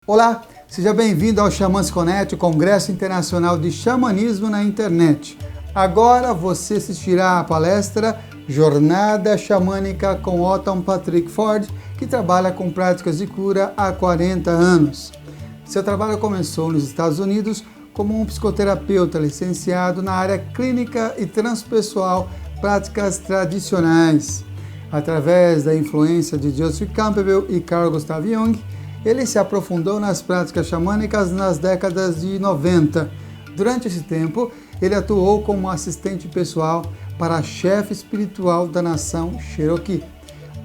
Olá, seja bem-vindo ao XamasConet, o Congresso Internacional de Xamanismo na internet. Agora você assistirá à palestra Jornada Xamânica com Otan Patrick Ford, que trabalha com práticas de cura há 40 anos. Seu trabalho começou nos Estados Unidos como um psicoterapeuta licenciado na área clínica e transpessoal, práticas tradicionais. Através da influência de Joseph Campbell e Carl Jung, ele se aprofundou nas práticas xamânicas nas décadas de 90. Durante esse tempo, ele atuou como assistente pessoal para a chefe espiritual da Nação Cherokee.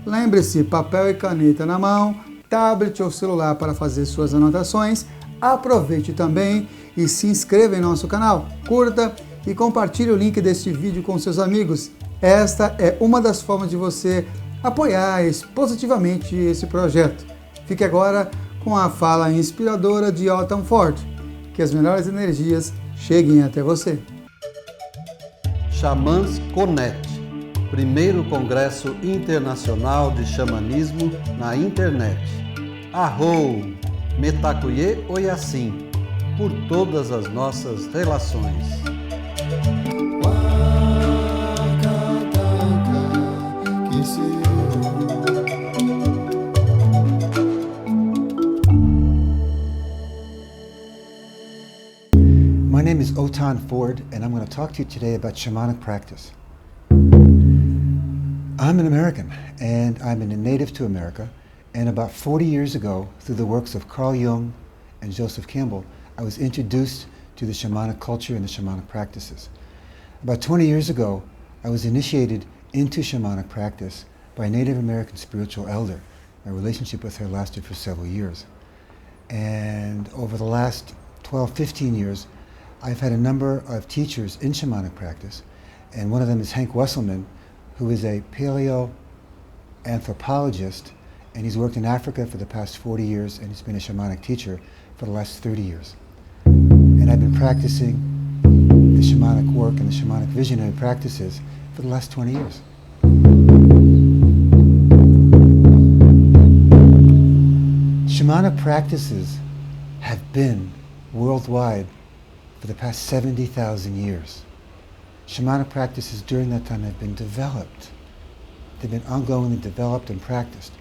Lembre-se, papel e caneta na mão, tablet ou celular para fazer suas anotações. Aproveite também e se inscreva em nosso canal, curta e compartilhe o link deste vídeo com seus amigos. Esta é uma das formas de você apoiar positivamente esse projeto. Fique agora com a fala inspiradora de Otan Ford. Que as melhores energias cheguem até você. XamasConet, primeiro Congresso Internacional de Xamanismo na internet. Arrou, metacuye oiasim, por todas as nossas relações. My name is Otan Ford, and I'm going to talk to you today about shamanic practice. I'm an American, and I'm a native to America, and about 40 years ago, through the works of Carl Jung and Joseph Campbell, I was introduced to the shamanic culture and the shamanic practices. About 20 years ago, I was initiated into shamanic practice by a Native American spiritual elder. My relationship with her lasted for several years. And over the last 12, 15 years, I've had a number of teachers in shamanic practice, and one of them is Hank Wesselman, who is a paleo-anthropologist, and he's worked in Africa for the past 40 years, and he's been a shamanic teacher for the last 30 years. And I've been practicing the shamanic work and the shamanic visionary practices for the last 20 years. Shamanic practices have been worldwide for the past 70,000 years. Shamanic practices during that time have been developed. They've been ongoingly developed and practiced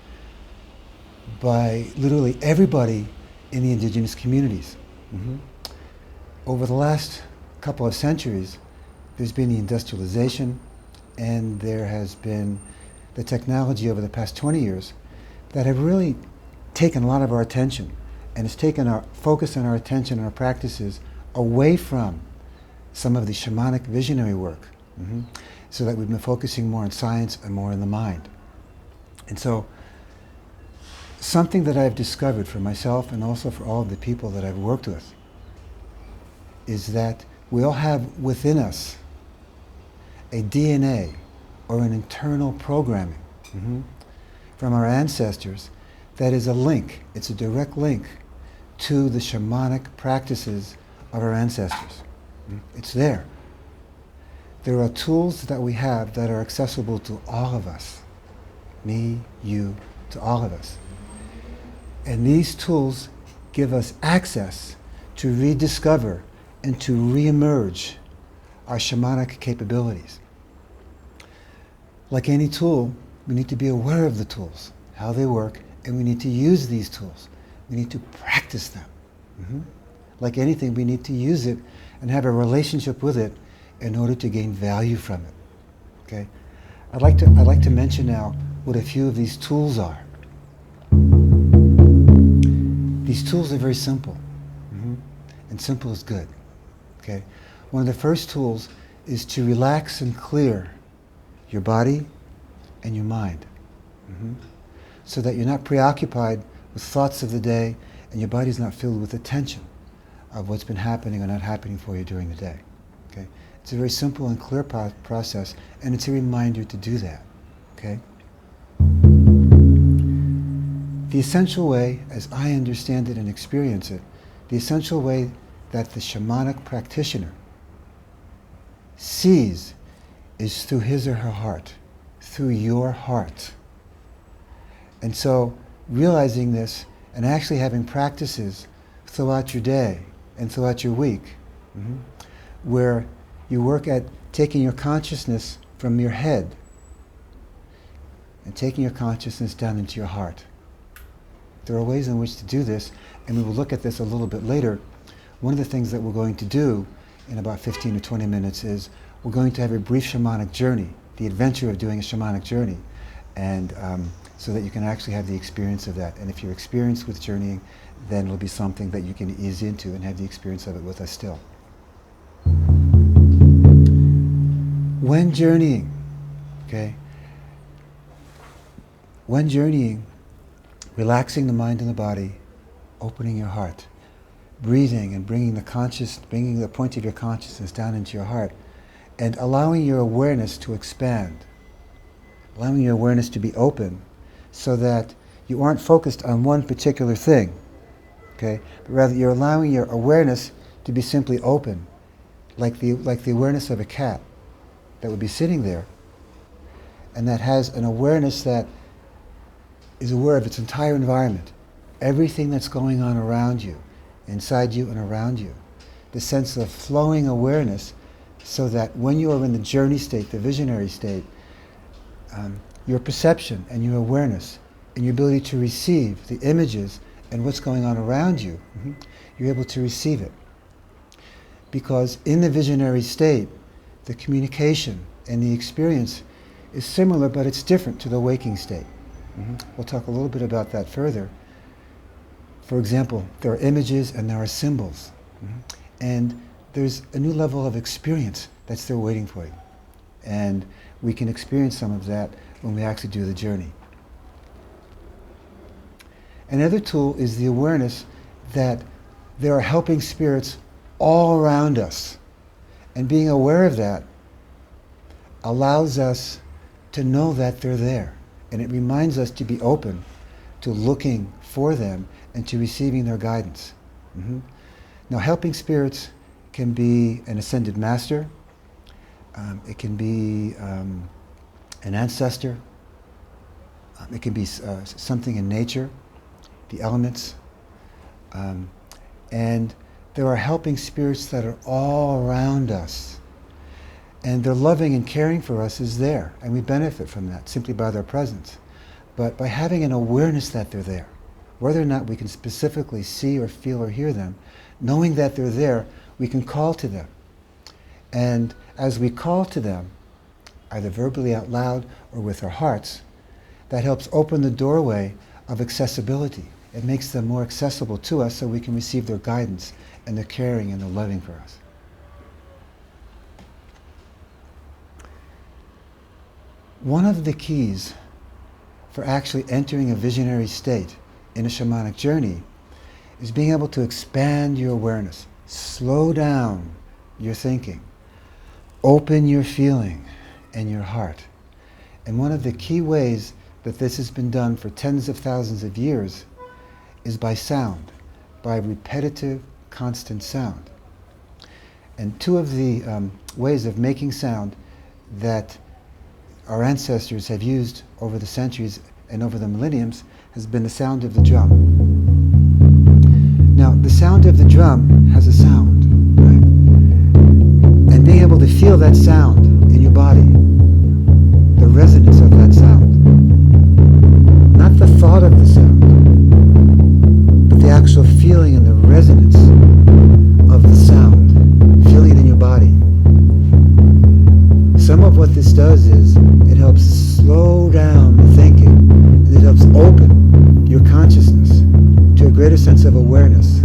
by literally everybody in the indigenous communities. Over the last couple of centuries, there's been the industrialization, and there has been the technology over the past 20 years that have really taken a lot of our attention, and it's taken our focus and our attention and our practices away from some of the shamanic visionary work, so that we've been focusing more on science and more in the mind. And so something that I've discovered for myself and also for all of the people that I've worked with is that we all have within us a DNA or an internal programming from our ancestors that is a link, it's a direct link to the shamanic practices of our ancestors. It's there. There are tools that we have that are accessible to all of us. Me, you, to all of us. And these tools give us access to rediscover and to reemerge our shamanic capabilities. Like any tool, we need to be aware of the tools, how they work, and we need to use these tools. We need to practice them. Like anything, we need to use it and have a relationship with it in order to gain value from it. Okay? I'd like to mention now what a few of these tools are. These tools are very simple, and simple is good. Okay? One of the first tools is to relax and clear your body and your mind, so that you're not preoccupied with thoughts of the day and your body's not filled with the tension of what's been happening or not happening for you during the day. Okay? It's a very simple and clear process, and it's a reminder to do that. Okay? The essential way, as I understand it and experience it, the essential way that the shamanic practitioner sees is through his or her heart, through your heart. And so realizing this and actually having practices throughout your day and throughout your week, where you work at taking your consciousness from your head and taking your consciousness down into your heart. There are ways in which to do this, and we will look at this a little bit later. One of the things that we're going to do in about 15 to 20 minutes is we're going to have a brief shamanic journey, the adventure of doing a shamanic journey, and so that you can actually have the experience of that. And if you're experienced with journeying, then it'll be something that you can ease into and have the experience of it with us still. When journeying, when journeying, relaxing the mind and the body, opening your heart, breathing and bringing the point of your consciousness down into your heart, and allowing your awareness to expand, allowing your awareness to be open, so that you aren't focused on one particular thing, but rather you're allowing your awareness to be simply open, like the awareness of a cat that would be sitting there, and that has an awareness that is aware of its entire environment, everything that's going on around you, inside you and around you. The sense of flowing awareness, so that when you are in the journey state, the visionary state, your perception and your awareness and your ability to receive the images and what's going on around you, you're able to receive it. Because in the visionary state, the communication and the experience is similar, but it's different to the waking state. We'll talk a little bit about that further. For example, there are images and there are symbols. And there's a new level of experience that's still waiting for you. And we can experience some of that when we actually do the journey. Another tool is the awareness that there are helping spirits all around us. And being aware of that allows us to know that they're there. And it reminds us to be open to looking for them and to receiving their guidance. Now, helping spirits can be an ascended master. It can be an ancestor. It can be something in nature, the elements. And there are helping spirits that are all around us. And their loving and caring for us is there. And we benefit from that simply by their presence. But by having an awareness that they're there, whether or not we can specifically see or feel or hear them, knowing that they're there, we can call to them. And as we call to them, either verbally out loud or with our hearts, that helps open the doorway of accessibility. It makes them more accessible to us so we can receive their guidance and their caring and their loving for us. One of the keys for actually entering a visionary state in a shamanic journey is being able to expand your awareness, slow down your thinking, open your feeling and your heart. And one of the key ways that this has been done for tens of thousands of years is by sound, by repetitive, constant sound. And two of the ways of making sound that our ancestors have used over the centuries and over the millenniums has been the sound of the drum. Now, the sound of the drum has a sound, right? And being able to feel that sound in your body, the resonance of that sound, not the thought of the sound, but the actual feeling and the resonance of the sound, feeling it in your body. Some of what this does is it helps slow down the thinking, and it helps open your consciousness to a greater sense of awareness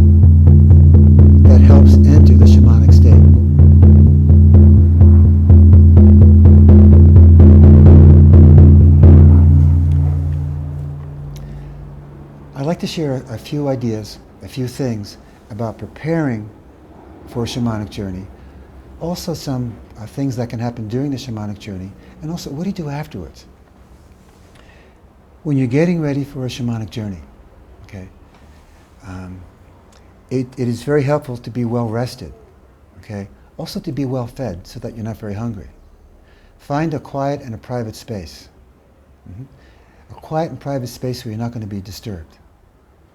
that helps enter the shamanic state. I'd like to share a few ideas, a few things about preparing for a shamanic journey. Also some things that can happen during the shamanic journey, and also what do you do afterwards? When you're getting ready for a shamanic journey, it is very helpful to be well rested, also to be well fed so that you're not very hungry. Find a quiet and a private space. A quiet and private space where you're not going to be disturbed.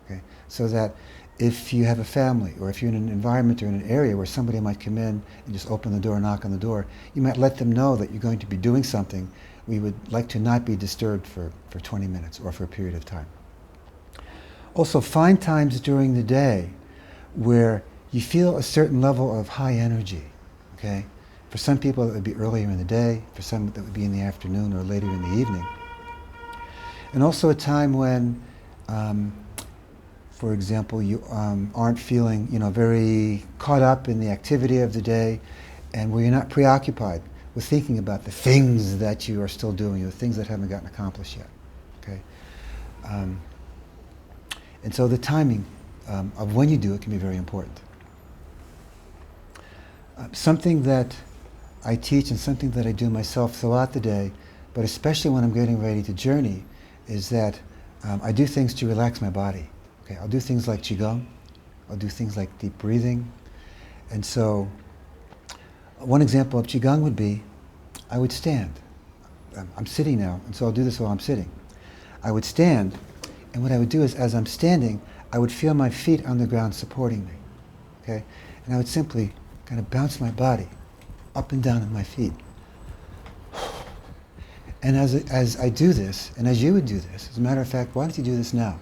Okay? So that if you have a family, or if you're in an environment or in an area where somebody might come in and just open the door, knock on the door, you might let them know that you're going to be doing something. We would like to not be disturbed for 20 minutes or for a period of time. Also, find times during the day where you feel a certain level of high energy, okay? For some people it would be earlier in the day, for some that would be in the afternoon or later in the evening. And also a time when, for example, you aren't feeling, very caught up in the activity of the day, and where you're not preoccupied with thinking about the things that you are still doing, or the things that haven't gotten accomplished yet, okay? And so the timing of when you do it can be very important. Something that I teach and something that I do myself throughout the day, but especially when I'm getting ready to journey, is that I do things to relax my body. Okay, I'll do things like Qigong, I'll do things like deep breathing. And so one example of Qigong would be, I would stand. I'm sitting now, and so I'll do this while I'm sitting. I would stand, and what I would do is, as I'm standing, I would feel my feet on the ground supporting me, okay? And I would simply kind of bounce my body up and down on my feet. And as I do this, and as you would do this, as a matter of fact, why don't you do this now,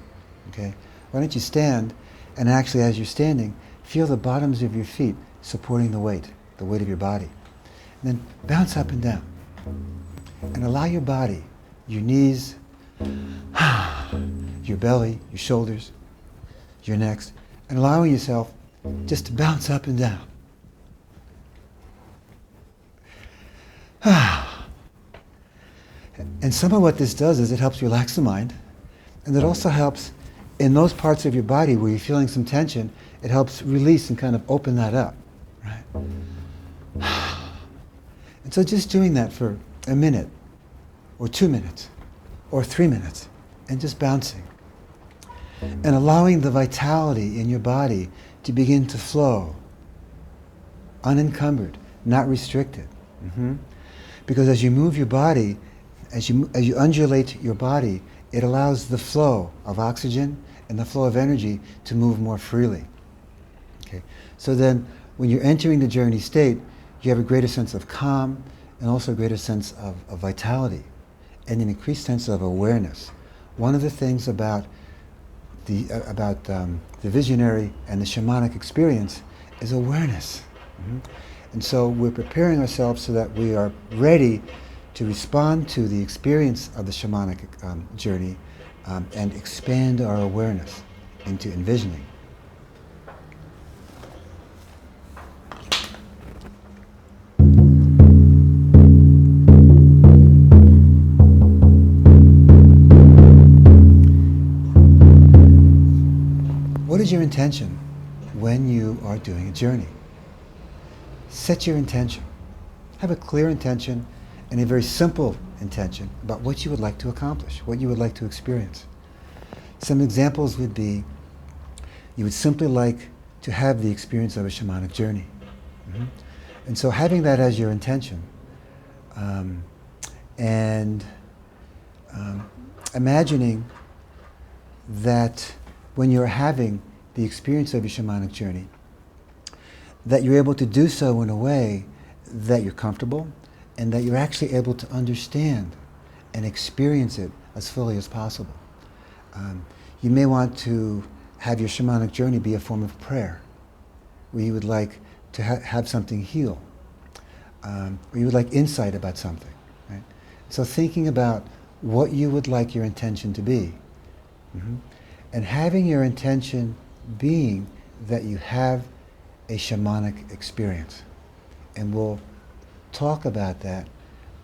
okay? Why don't you stand, and actually as you're standing, feel the bottoms of your feet supporting the weight of your body. And then bounce up and down. And allow your body, your knees, your belly, your shoulders, your necks, and allowing yourself just to bounce up and down. And some of what this does is it helps relax the mind, and it also helps in those parts of your body where you're feeling some tension, it helps release and kind of open that up, right? And so just doing that for a minute, or 2 minutes, or 3 minutes, and just bouncing. And allowing the vitality in your body to begin to flow, unencumbered, not restricted. Because as you move your body, as you undulate your body, it allows the flow of oxygen and the flow of energy to move more freely. Okay? So then, when you're entering the journey state, you have a greater sense of calm and also a greater sense of vitality and an increased sense of awareness. One of the things about the visionary and the shamanic experience is awareness. And so we're preparing ourselves so that we are ready to respond to the experience of the shamanic journey and expand our awareness into envisioning. What is your intention when you are doing a journey? Set your intention. Have a clear intention and a very simple intention about what you would like to accomplish, what you would like to experience. Some examples would be, you would simply like to have the experience of a shamanic journey. And so having that as your intention, and imagining that when you're having the experience of your shamanic journey, that you're able to do so in a way that you're comfortable and that you're actually able to understand and experience it as fully as possible. You may want to have your shamanic journey be a form of prayer, where you would like to have something heal, or you would like insight about something. Right? So thinking about what you would like your intention to be, and having your intention being that you have a shamanic experience. And we'll talk about that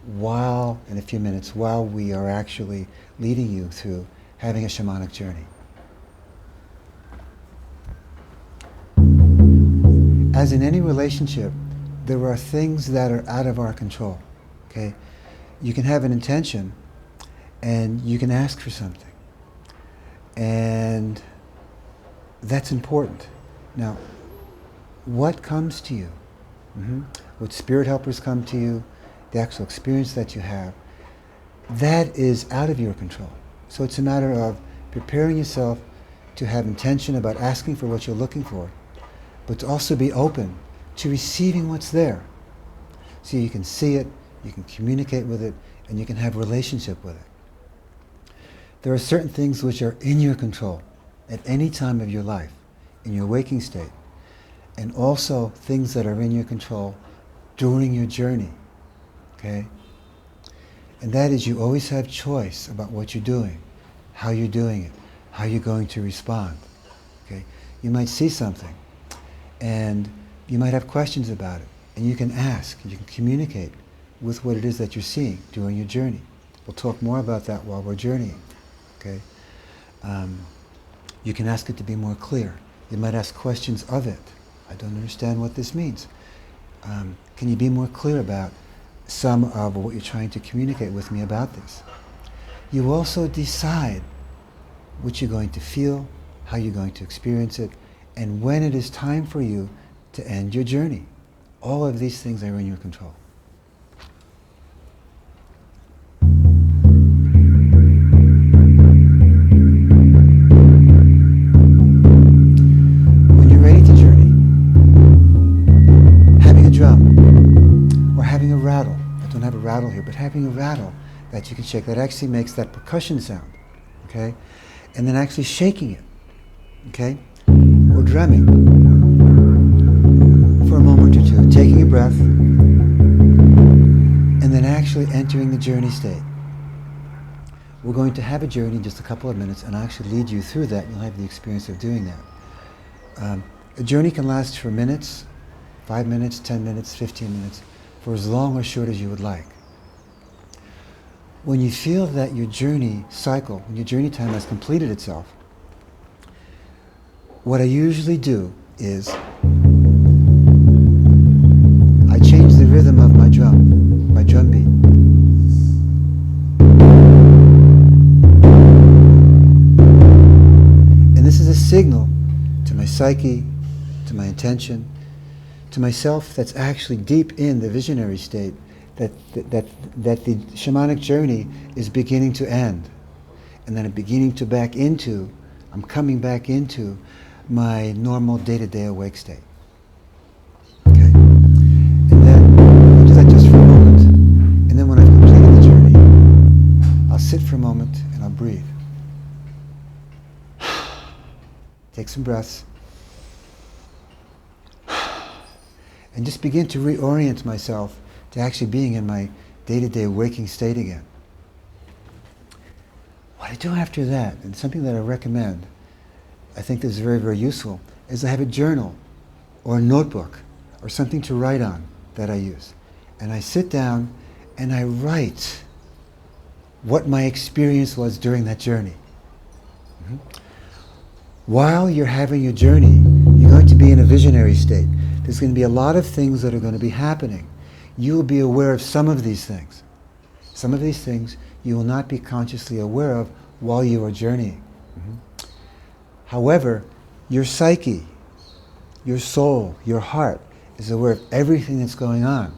in a few minutes, while we are actually leading you through having a shamanic journey. As in any relationship, there are things that are out of our control, okay? You can have an intention and you can ask for something. And that's important. Now, what comes to you? What spirit helpers come to you, the actual experience that you have, that is out of your control. So it's a matter of preparing yourself to have intention about asking for what you're looking for, but to also be open to receiving what's there. So you can see it, you can communicate with it, and you can have a relationship with it. There are certain things which are in your control at any time of your life, in your waking state, and also things that are in your control during your journey, okay? And that is, you always have choice about what you're doing, how you're doing it, how you're going to respond, okay? You might see something, and you might have questions about it, and you can ask, you can communicate with what it is that you're seeing during your journey. We'll talk more about that while we're journeying, okay? You can ask it to be more clear. You might ask questions of it. I don't understand what this means. Can you be more clear about some of what you're trying to communicate with me about this? You also decide what you're going to feel, how you're going to experience it, and when it is time for you to end your journey. All of these things are in your control. When you're ready to journey, having a drum or having a rattle, I don't have a rattle here, but having a rattle that you can shake, that actually makes that percussion sound, okay? And then actually shaking it, okay? Or drumming for a moment or two, taking a breath, and then actually entering the journey state. We're going to have a journey in just a couple of minutes, and I'll actually lead you through that, and you'll have the experience of doing that. A journey can last for minutes, 5 minutes, 10 minutes, 15 minutes, for as long or short as you would like. When you feel that your journey cycle, when your journey time has completed itself, what I usually do is I change the rhythm of my drum beat. And this is a signal to my psyche, to my intention, to myself that's actually deep in the visionary state, that the shamanic journey is beginning to end. And then I'm coming back into my normal day-to-day awake state. Okay? And then I'll do that just for a moment. And then when I've completed the journey, I'll sit for a moment and I'll breathe. Take some breaths. And just begin to reorient myself to actually being in my day-to-day waking state again. What I do after that, and something that I recommend, I think this is very, very useful, is I have a journal or a notebook or something to write on that I use. And I sit down and I write what my experience was during that journey. Mm-hmm. While you're having your journey, you're going to be in a visionary state. There's going to be a lot of things that are going to be happening. You will be aware of some of these things. Some of these things you will not be consciously aware of while you are journeying. Mm-hmm. However, your psyche, your soul, your heart is aware of everything that's going on.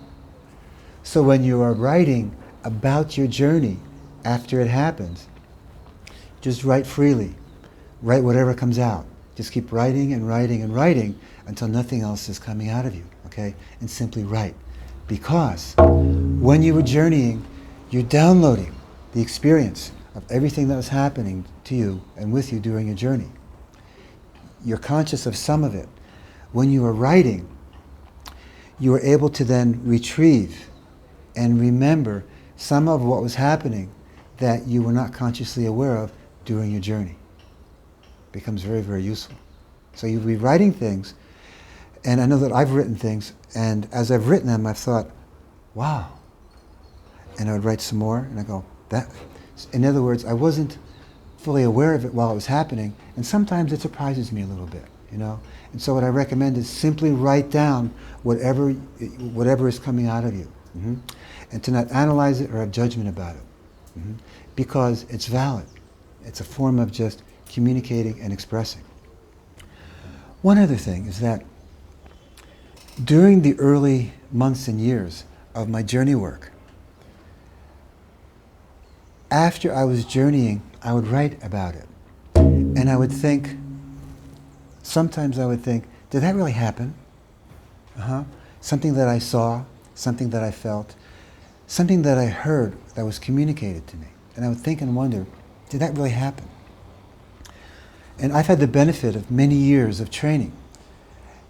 So when you are writing about your journey after it happens, just write freely. Write whatever comes out. Just keep writing and writing and writing until nothing else is coming out of you, okay? And simply write. Because when you were journeying, you're downloading the experience of everything that was happening to you and with you during your journey. You're conscious of some of it. When you were writing, you were able to then retrieve and remember some of what was happening that you were not consciously aware of during your journey. It becomes very, very useful. So you'll be writing things, and I know that I've written things, and as I've written them, I've thought, wow. And I would write some more, and I go, that. In other words, I wasn't fully aware of it while it was happening, and sometimes it surprises me a little bit, you know. And so what I recommend is simply write down whatever is coming out of you, mm-hmm. and to not analyze it or have judgment about it, mm-hmm. because it's valid. It's a form of just communicating and expressing. One other thing is that during the early months and years of my journey work, after I was journeying, I would write about it. And I would think, sometimes I would think, did that really happen? Something that I saw, something that I felt, something that I heard that was communicated to me. And I would think and wonder, did that really happen? And I've had the benefit of many years of training.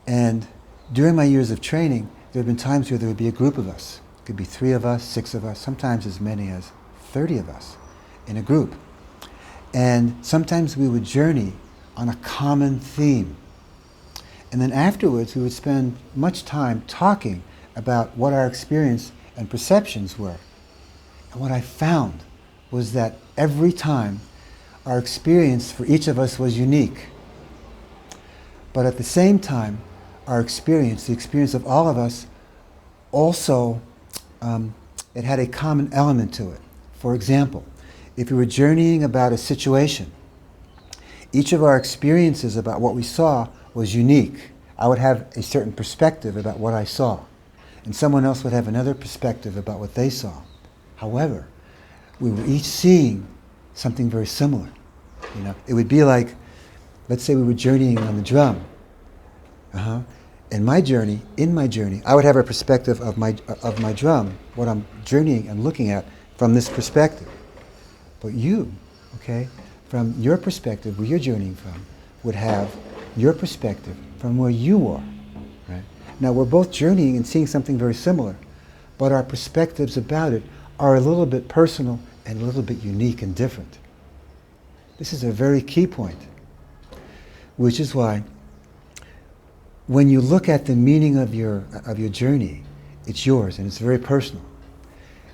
And during my years of training, there have been times where there would be a group of us. It could be 3 of us, 6 of us, sometimes as many as 30 of us in a group. And sometimes we would journey on a common theme. And then afterwards, we would spend much time talking about what our experience and perceptions were. And what I found was that every time, our experience for each of us was unique. But at the same time, our experience, the experience of all of us, also, it had a common element to it. For example, if we were journeying about a situation, each of our experiences about what we saw was unique. I would have a certain perspective about what I saw, and someone else would have another perspective about what they saw. However, we were each seeing something very similar. You know, it would be like, let's say we were journeying on the drum. In my journey, I would have a perspective of my drum, what I'm journeying and looking at from this perspective. But you, okay, from your perspective, where you're journeying from, would have your perspective from where you are. Right? Now we're both journeying and seeing something very similar, but our perspectives about it are a little bit personal and a little bit unique and different. This is a very key point, which is why when you look at the meaning of your journey, it's yours and it's very personal.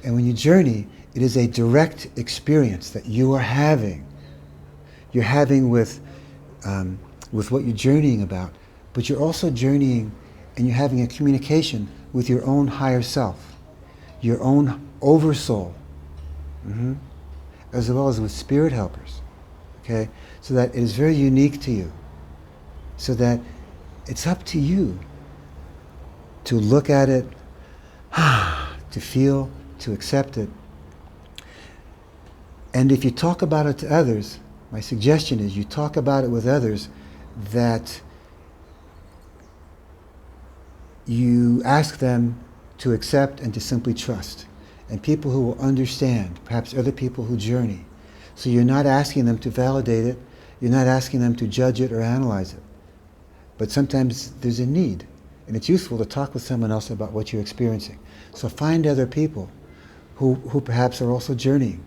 And when you journey, it is a direct experience that you are having. You're having with what you're journeying about, but you're also journeying and you're having a communication with your own higher self, your own oversoul, as well as with spirit helpers. Okay, so that it is very unique to you, so that it's up to you to look at it, to feel, to accept it. And if you talk about it to others, my suggestion is you talk about it with others, that you ask them to accept and to simply trust. And people who will understand, perhaps other people who journey. So you're not asking them to validate it, you're not asking them to judge it or analyze it. But sometimes there's a need, and it's useful to talk with someone else about what you're experiencing. So find other people who perhaps are also journeying,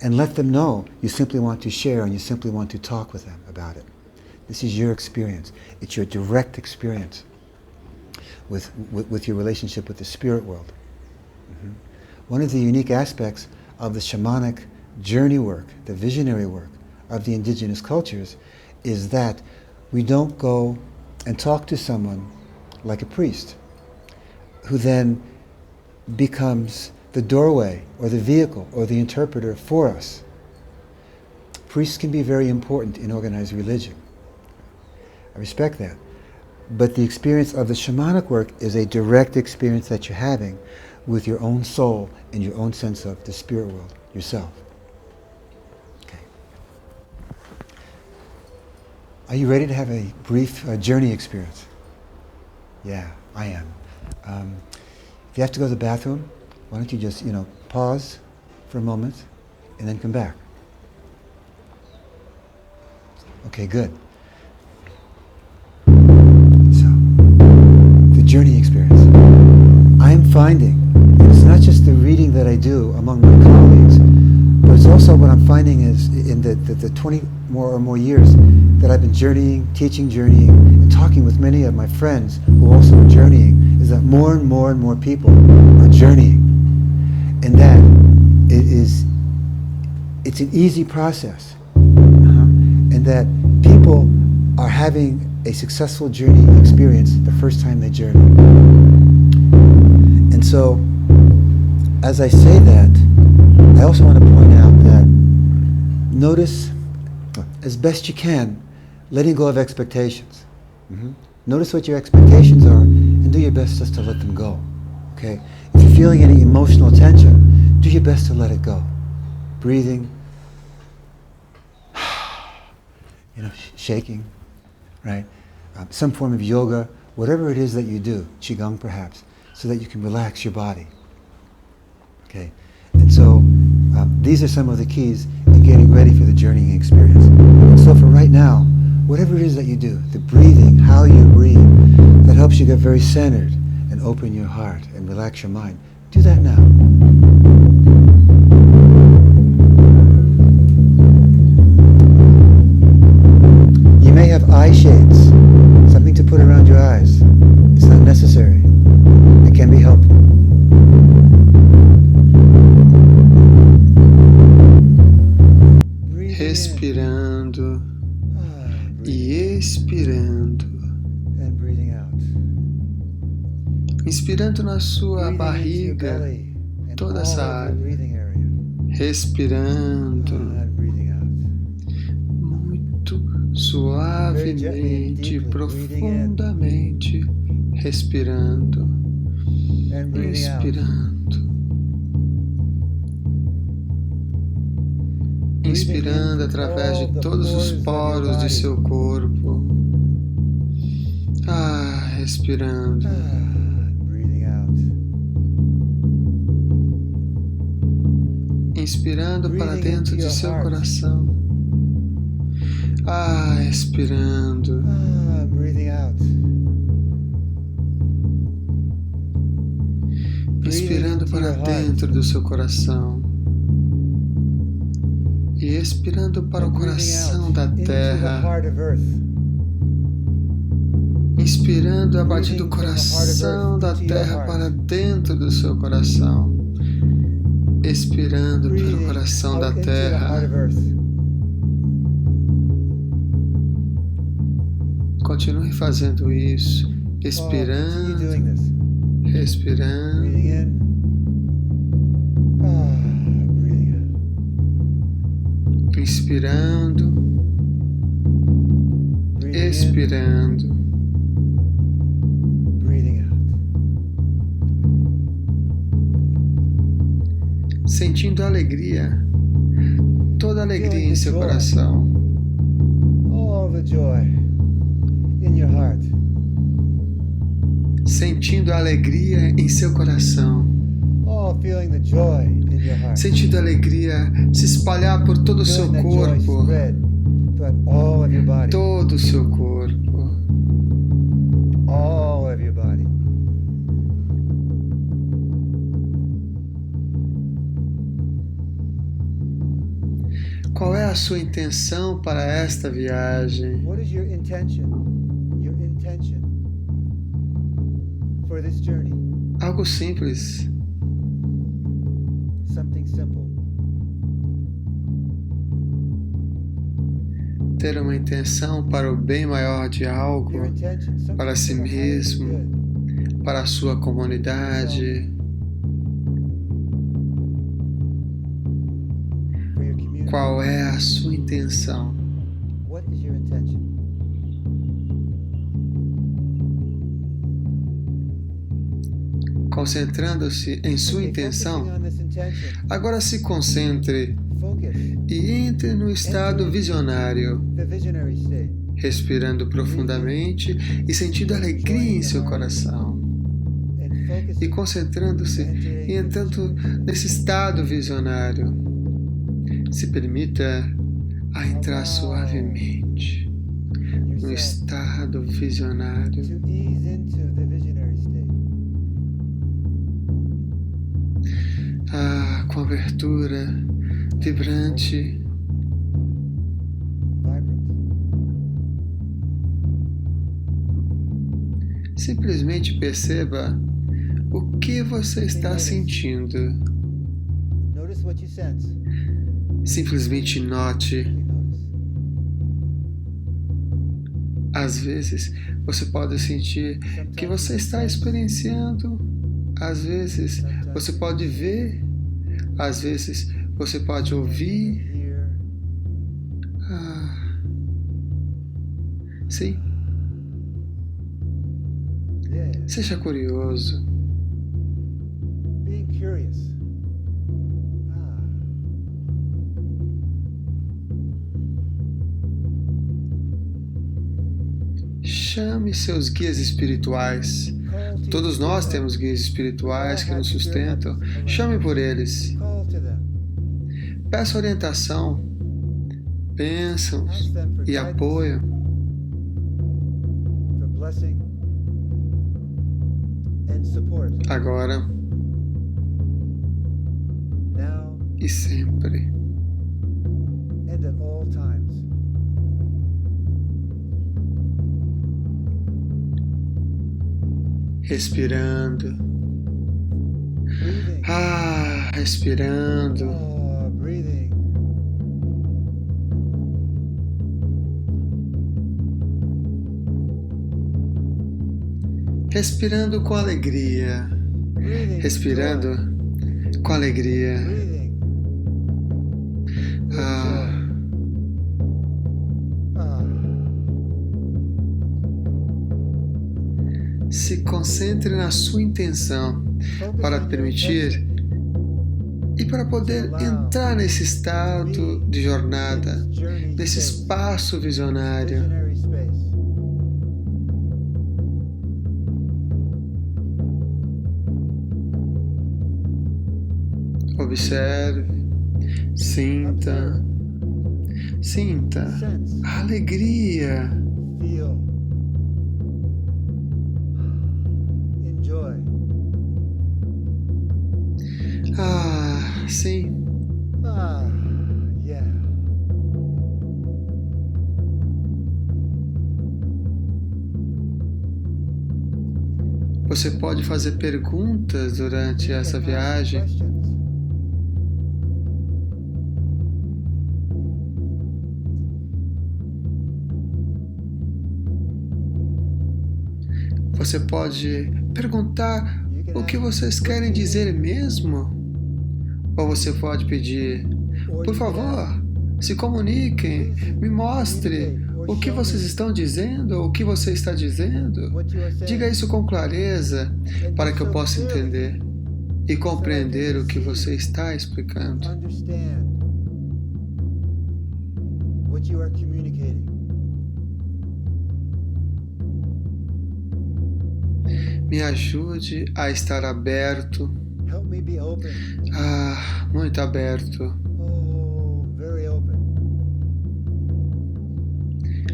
and let them know you simply want to share and you simply want to talk with them about it. This is your experience. It's your direct experience with your relationship with the spirit world. One of the unique aspects of the shamanic journey work, the visionary work of the indigenous cultures, is that we don't go and talk to someone like a priest, who then becomes the doorway or the vehicle or the interpreter for us. Priests can be very important in organized religion. I respect that. But the experience of the shamanic work is a direct experience that you're having with your own soul and your own sense of the spirit world, yourself. Okay. Are you ready to have a brief journey experience? Yeah, I am. If you have to go to the bathroom, why don't you just, pause for a moment and then come back. Okay, good. So, the journey experience. I'm finding, and it's not just the reading that I do among my colleagues, but it's also what I'm finding is in the 20 or more years that I've been journeying, teaching journeying, and talking with many of my friends who also are journeying, is that more and more and more people are journeying. And that it's an easy process. And that people are having a successful journey experience the first time they journey. And so, as I say that, I also want to point out that notice, as best you can, letting go of expectations. Notice what your expectations are and do your best just to let them go. Okay? If you're feeling any emotional tension, do your best to let it go. Breathing, shaking, right? Some form of yoga, whatever it is that you do, qigong perhaps, so that you can relax your body. Okay, and so these are some of the keys in getting ready for the journeying experience. And so for right now, whatever it is that you do, the breathing, how you breathe, that helps you get very centered and open your heart and relax your mind. Do that now. You may have eye shades, something to put around your eyes. It's not necessary. It can be helpful. Respirando e expirando. Inspirando na sua barriga toda essa área. Respirando muito suavemente, profundamente. Respirando. Inspirando. Inspirando através de todos os poros de seu corpo. Respirando. Inspirando para dentro de seu coração. Expirando. Inspirando para dentro do seu coração. E expirando para o coração da terra. Inspirando a partir do coração da terra para dentro do seu coração. Expirando pelo coração da terra. Continue fazendo isso. Expirando. Respirando. Inspirando. Expirando. Sentindo alegria, toda alegria em seu coração. All the joy in your heart. Sentindo a alegria em seu coração. Oh, feeling the joy in your heart. Sentindo a alegria se espalhar por todo o seu corpo. All of your body. Todo o seu corpo. All of your body. Qual é a sua intenção para esta viagem? What is your intention? Your intention for this journey? Algo simples. Something simple. Ter uma intenção para o bem maior de algo, Your intention, something para si for the highest mesmo, good. para a sua comunidade. For your community. Qual é a sua intenção? What is your intention? Concentrando-se em sua intenção, Focusing on this intention. agora se concentre Focus. e entre no estado visionário, The visionary state. respirando profundamente e sentindo alegria em seu coração. And focusing. E concentrando-se e entrando nesse estado visionário. Se permita a entrar suavemente no estado visionário. To ease into the visionary state. Com abertura vibrante. Vibrant. Simplesmente perceba o que você está sentindo. Notice what you sense. Simplesmente note. Notice. Às vezes você pode sentir que você está experienciando. Às vezes você pode ver. Às vezes você pode ouvir. Here. Sim, Yeah. seja curioso. Being curious. chame seus guias espirituais. Todos nós temos guias espirituais que nos sustentam. Chame por eles. Peça orientação, bênçãos e apoio. Agora e sempre. Respirando. Respirando. Respirando com alegria. Respirando com alegria. Se concentre na sua intenção para permitir e para poder entrar nesse estado de jornada, nesse espaço visionário. Observe, sinta a alegria. Sim. Você pode fazer perguntas durante essa viagem. Você pode perguntar o que vocês querem dizer mesmo? Ou você pode pedir, por favor, se comuniquem, me mostre o que vocês estão dizendo ou o que você está dizendo. Diga isso com clareza para que eu possa entender e compreender o que você está explicando. Me ajude a estar aberto. Muito aberto.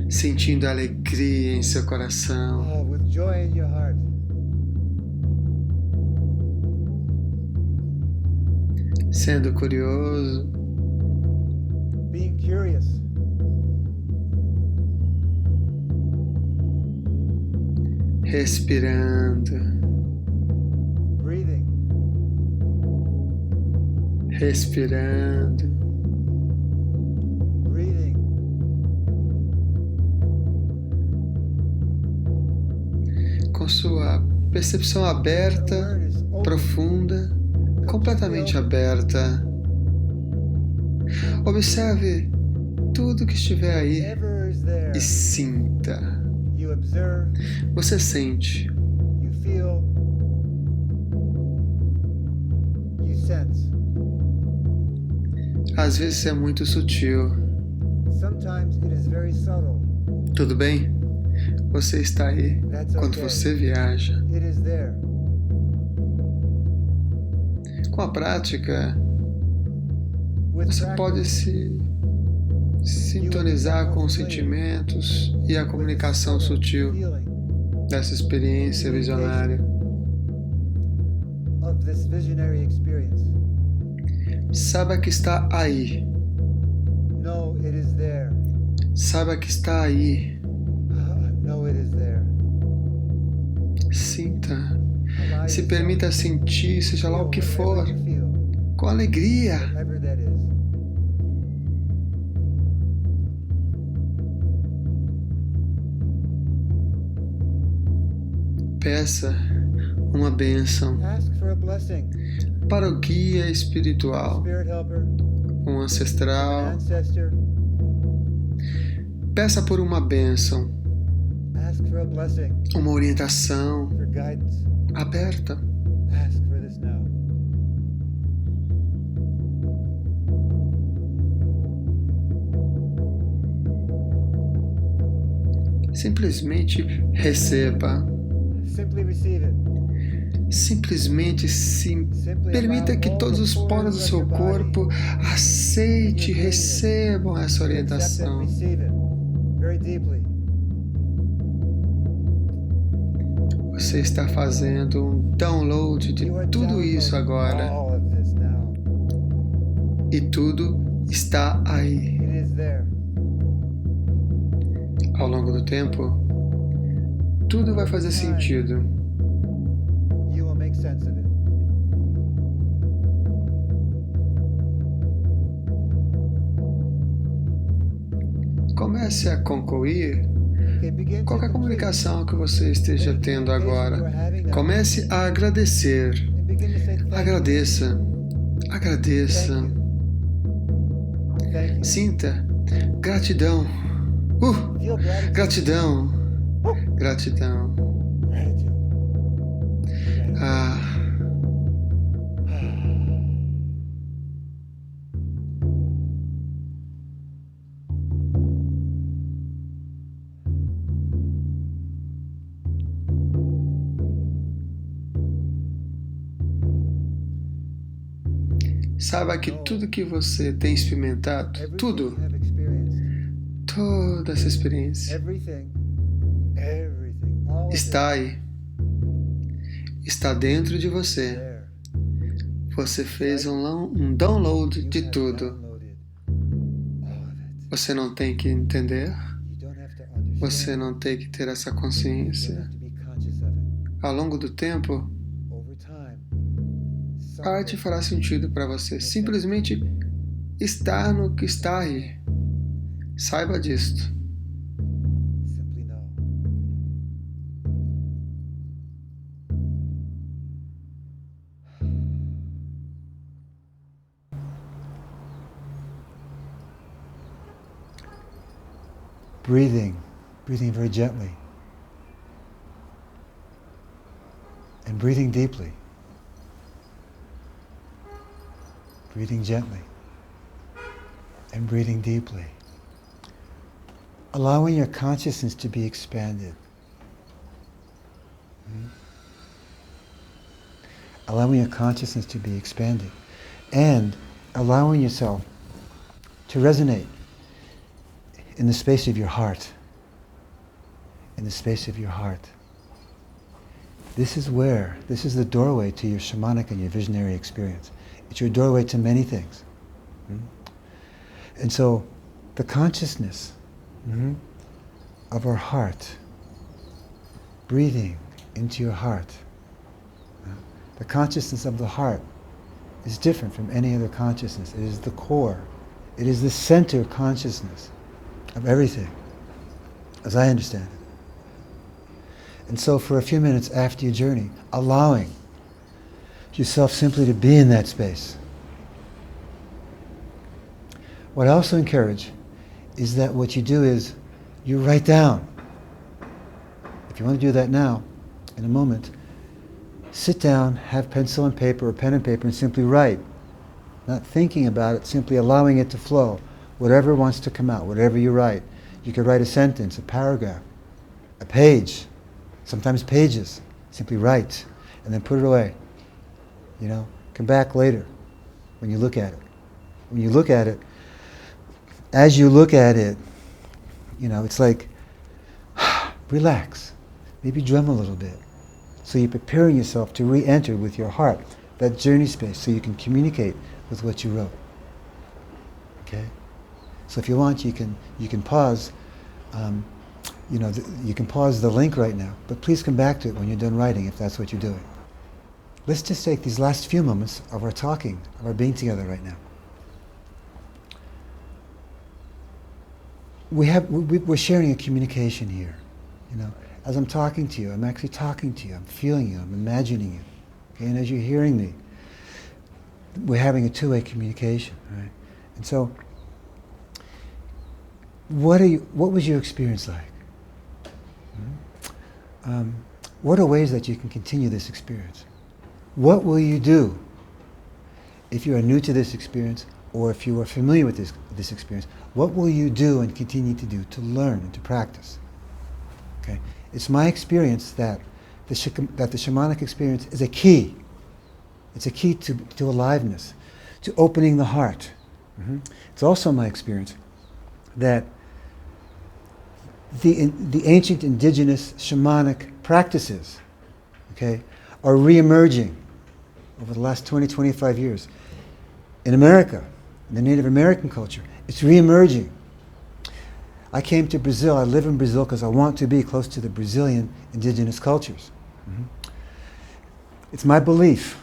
Sentindo alegria em seu coração. Sendo curioso. Respirando. Respirando. Com sua percepção aberta, profunda, completamente aberta. Observe tudo que estiver aí e sinta. Você sente. Às vezes é muito sutil. Tudo bem? Você está aí quando você viaja. Com a prática, você pode se sintonizar com os sentimentos e a comunicação sutil dessa experiência visionária. Saiba que está aí. Saiba que está aí. Sinta. Se permita sentir, seja lá o que for, com alegria. Peça uma bênção para o guia espiritual, um ancestral. Peça por uma bênção, uma orientação aberta. Simplesmente receba. Simplesmente permita que todos os poros do seu corpo aceite e recebam essa orientação. Você está fazendo um download de tudo isso agora. E tudo está aí. Ao longo do tempo, tudo vai fazer sentido. Comece a concluir qualquer comunicação que você esteja tendo agora. Comece a agradecer. Agradeça. Agradeça. Sinta gratidão. Gratidão. Gratidão. Saiba que tudo que você tem experimentado, tudo, toda essa experiência, está aí, está dentro de você. Você fez um download de tudo. Você não tem que entender, você não tem que ter essa consciência. Ao longo do tempo, parte fará sentido para você. Simplesmente estar no que está aí. Saiba disto. Breathing very gently. And breathing deeply. Breathing gently and breathing deeply. Allowing your consciousness to be expanded. Allowing your consciousness to be expanded. And allowing yourself to resonate in the space of your heart. In the space of your heart. This is the doorway to your shamanic and your visionary experience. It's your doorway to many things. And so the consciousness of our heart, breathing into your heart, the consciousness of the heart is different from any other consciousness. It is the core. It is the center consciousness of everything, as I understand it. And so for a few minutes after your journey, allowing yourself simply to be in that space. What I also encourage is that what you do is you write down. If you want to do that now, in a moment, sit down, have pencil and paper or pen and paper and simply write. Not thinking about it, simply allowing it to flow. Whatever wants to come out, whatever you write. You could write a sentence, a paragraph, a page, sometimes pages. Simply write and then put it away. Come back later when you look at it. When you look at it, as you look at it, it's like, relax. Maybe drum a little bit. So you're preparing yourself to re-enter with your heart, that journey space, so you can communicate with what you wrote. Okay? So if you want, you can pause. You can pause the link right now, but please come back to it when you're done writing, if that's what you're doing. Let's just take these last few moments of our talking, of our being together right now. We're sharing a communication here. As I'm talking to you, I'm actually talking to you. I'm feeling you. I'm imagining you. Okay? And as you're hearing me, we're having a two-way communication, right? And so, what was your experience like? What are ways that you can continue this experience? What will you do if you are new to this experience, or if you are familiar with this experience? What will you do and continue to do to learn and to practice? Okay? It's my experience that the shamanic experience is a key. It's a key to aliveness, to opening the heart. It's also my experience that the ancient indigenous shamanic practices, okay, are re-emerging over the last 20, 25 years. In America, in the Native American culture, it's re-emerging. I came to Brazil, I live in Brazil because I want to be close to the Brazilian indigenous cultures. It's my belief,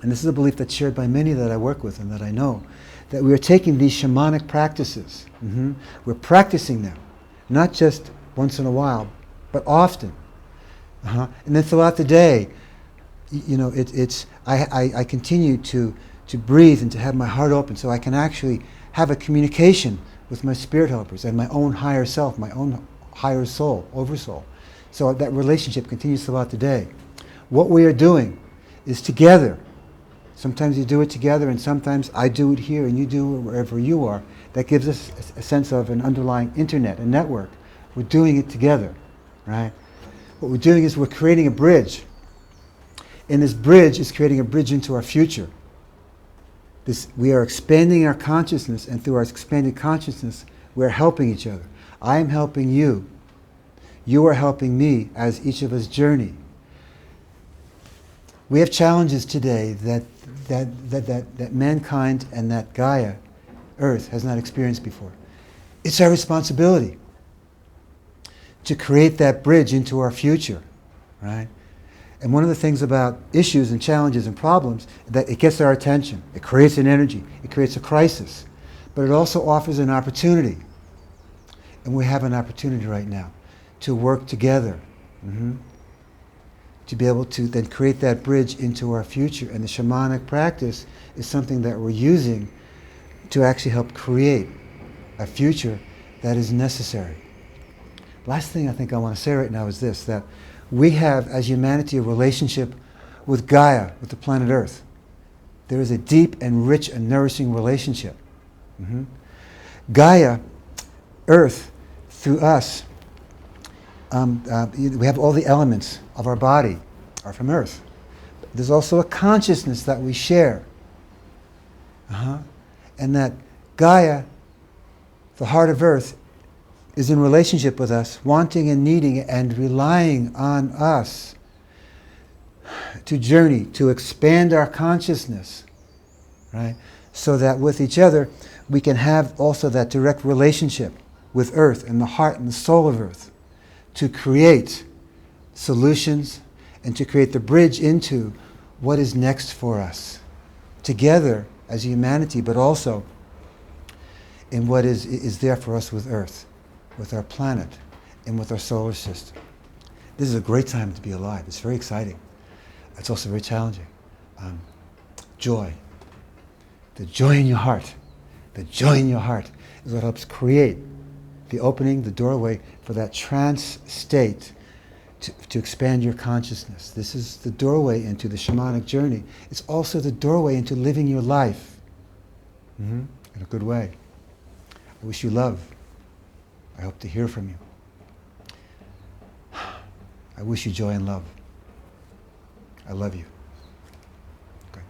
and this is a belief that's shared by many that I work with and that I know, that we are taking these shamanic practices, we're practicing them, not just once in a while, but often. And then throughout the day, you know, I continue to breathe and to have my heart open so I can actually have a communication with my spirit helpers and my own higher self, my own higher soul, oversoul. So that relationship continues throughout the day. What we are doing is together. Sometimes you do it together and sometimes I do it here and you do it wherever you are. That gives us a sense of an underlying internet, a network. We're doing it together, right? What we're doing is we're creating a bridge. And this bridge is creating a bridge into our future. We are expanding our consciousness, and through our expanded consciousness, we're helping each other. I am helping you. You are helping me as each of us journey. We have challenges today that mankind and that Gaia, Earth, has not experienced before. It's our responsibility to create that bridge into our future, right? And one of the things about issues and challenges and problems is that it gets our attention. It creates an energy. It creates a crisis. But it also offers an opportunity. And we have an opportunity right now to work together, to be able to then create that bridge into our future. And the shamanic practice is something that we're using to actually help create a future that is necessary. Last thing I think I want to say right now is this, that we have, as humanity, a relationship with Gaia, with the planet Earth. There is a deep and rich and nourishing relationship. Gaia, Earth, through us, we have all the elements of our body are from Earth. There's also a consciousness that we share. And that Gaia, the heart of Earth, is in relationship with us, wanting and needing and relying on us to journey, to expand our consciousness, right? So that with each other, we can have also that direct relationship with Earth and the heart and the soul of Earth to create solutions and to create the bridge into what is next for us together as humanity, but also in what is there for us with Earth, with our planet, and with our solar system. This is a great time to be alive. It's very exciting. It's also very challenging. Joy. The joy in your heart. The joy in your heart is what helps create the opening, the doorway for that trance state to expand your consciousness. This is the doorway into the shamanic journey. It's also the doorway into living your life in a good way. I wish you love. I hope to hear from you. I wish you joy and love. I love you. Okay.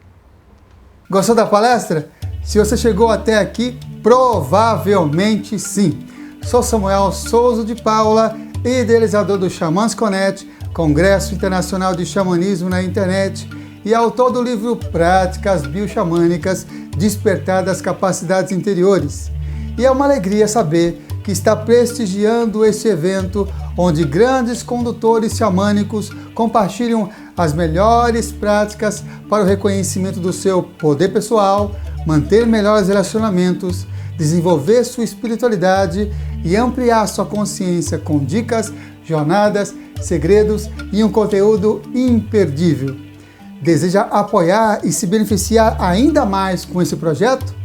Gostou da palestra? Se você chegou até aqui, provavelmente sim. Sou Samuel Souza de Paula, idealizador do XamasConet, Congresso Internacional de Xamanismo na internet, e autor do livro Práticas Bioxamânicas, Despertar das Capacidades Interiores. E é uma alegria saber que está prestigiando este evento, onde grandes condutores xamânicos compartilham as melhores práticas para o reconhecimento do seu poder pessoal, manter melhores relacionamentos, desenvolver sua espiritualidade e ampliar sua consciência com dicas, jornadas, segredos e um conteúdo imperdível. Deseja apoiar e se beneficiar ainda mais com esse projeto?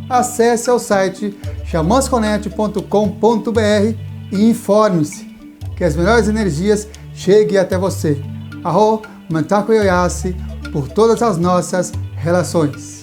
Acesse ao site XamasConet.com.br e informe-se que as melhores energias cheguem até você. Arro, Mantaku Yoyasi, por todas as nossas relações.